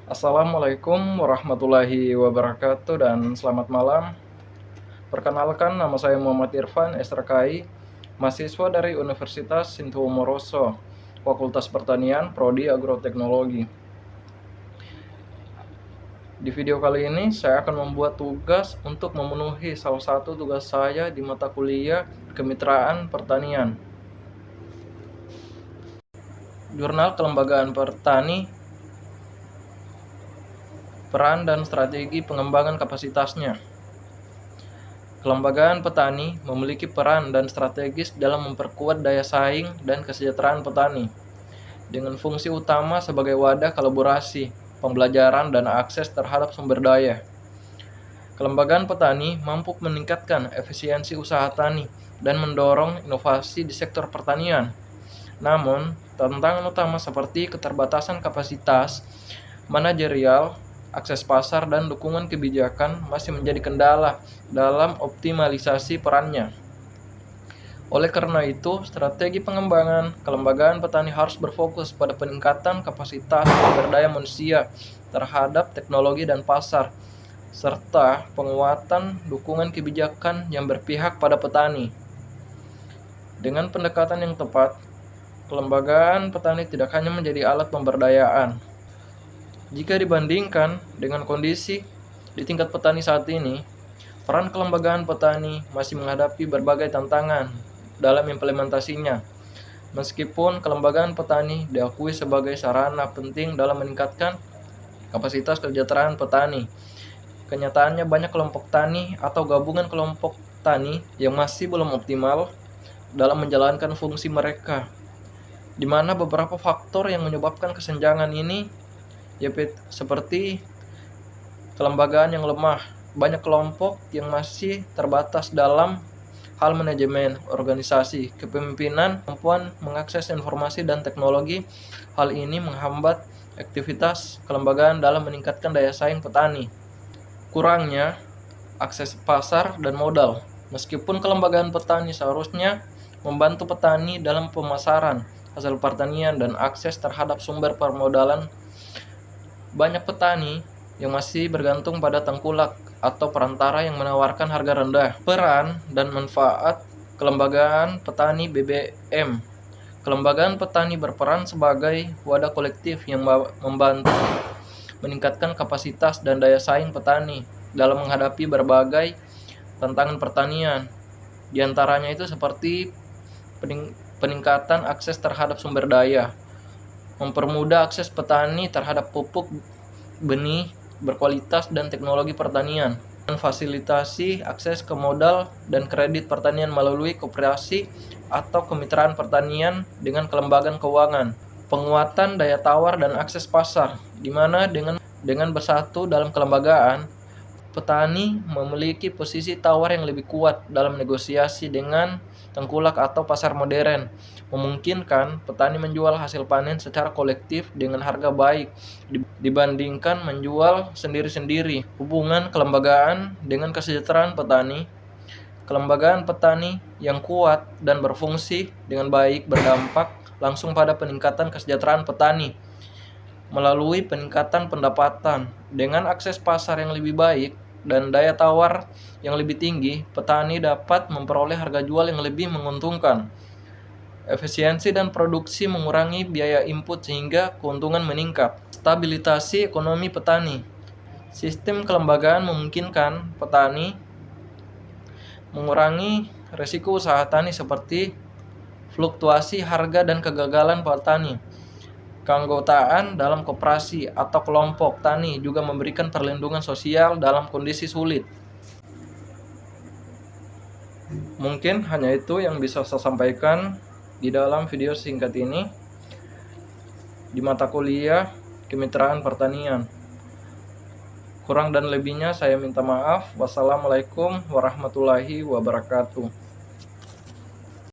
Assalamualaikum warahmatullahi wabarakatuh dan selamat malam. Perkenalkan, nama saya Muhammad Irfan SRKI, mahasiswa dari Universitas Sintu Moroso, Fakultas Pertanian, Prodi Agroteknologi. Di video kali ini saya akan membuat tugas untuk memenuhi salah satu tugas saya di mata kuliah Kemitraan Pertanian. Jurnal Kelembagaan Petani, peran dan strategi pengembangan kapasitasnya. Kelembagaan petani memiliki peran dan strategis dalam memperkuat daya saing dan kesejahteraan petani, dengan fungsi utama sebagai wadah kolaborasi, pembelajaran, dan akses terhadap sumber daya. Kelembagaan petani mampu meningkatkan efisiensi usaha tani dan mendorong inovasi di sektor pertanian. Namun, tantangan utama seperti keterbatasan kapasitas, manajerial, akses pasar, dan dukungan kebijakan masih menjadi kendala dalam optimalisasi perannya. Oleh karena itu, strategi pengembangan kelembagaan petani harus berfokus pada peningkatan kapasitas sumber daya manusia terhadap teknologi dan pasar, serta penguatan dukungan kebijakan yang berpihak pada petani. Dengan pendekatan yang tepat, kelembagaan petani tidak hanya menjadi alat pemberdayaan. Jika dibandingkan dengan kondisi di tingkat petani saat ini, peran kelembagaan petani masih menghadapi berbagai tantangan dalam implementasinya. Meskipun kelembagaan petani diakui sebagai sarana penting dalam meningkatkan kapasitas kesejahteraan petani, kenyataannya banyak kelompok tani atau gabungan kelompok tani yang masih belum optimal dalam menjalankan fungsi mereka, di mana beberapa faktor yang menyebabkan kesenjangan ini seperti kelembagaan yang lemah, banyak kelompok yang masih terbatas dalam hal manajemen, organisasi, kepemimpinan, kemampuan mengakses informasi dan teknologi. Hal ini menghambat aktivitas kelembagaan dalam meningkatkan daya saing petani. Kurangnya akses pasar dan modal. Meskipun kelembagaan petani seharusnya membantu petani dalam pemasaran hasil pertanian dan akses terhadap sumber permodalan, banyak petani yang masih bergantung pada tengkulak atau perantara yang menawarkan harga rendah. Peran dan manfaat kelembagaan petani BBM. Kelembagaan petani berperan sebagai wadah kolektif yang membantu meningkatkan kapasitas dan daya saing petani dalam menghadapi berbagai tantangan pertanian. Di antaranya itu seperti peningkatan akses terhadap sumber daya, mempermudah akses petani terhadap pupuk, benih berkualitas, dan teknologi pertanian, dan fasilitasi akses ke modal dan kredit pertanian melalui koperasi atau kemitraan pertanian dengan kelembagaan keuangan. Penguatan daya tawar dan akses pasar, di mana dengan bersatu dalam kelembagaan, petani memiliki posisi tawar yang lebih kuat dalam negosiasi dengan tengkulak atau pasar modern, memungkinkan petani menjual hasil panen secara kolektif dengan harga baik dibandingkan menjual sendiri-sendiri. Hubungan kelembagaan dengan kesejahteraan petani. Kelembagaan petani yang kuat dan berfungsi dengan baik berdampak langsung pada peningkatan kesejahteraan petani melalui peningkatan pendapatan. Dengan akses pasar yang lebih baik dan daya tawar yang lebih tinggi, petani dapat memperoleh harga jual yang lebih menguntungkan. Efisiensi dan produksi mengurangi biaya input sehingga keuntungan meningkat. Stabilitasi ekonomi petani. Sistem kelembagaan memungkinkan petani mengurangi risiko usaha tani seperti fluktuasi harga dan kegagalan petani. Keanggotaan dalam koperasi atau kelompok tani juga memberikan perlindungan sosial dalam kondisi sulit. Mungkin hanya itu yang bisa saya sampaikan di dalam video singkat ini di mata kuliah Kemitraan Pertanian. Kurang dan lebihnya saya minta maaf. Wassalamualaikum warahmatullahi wabarakatuh.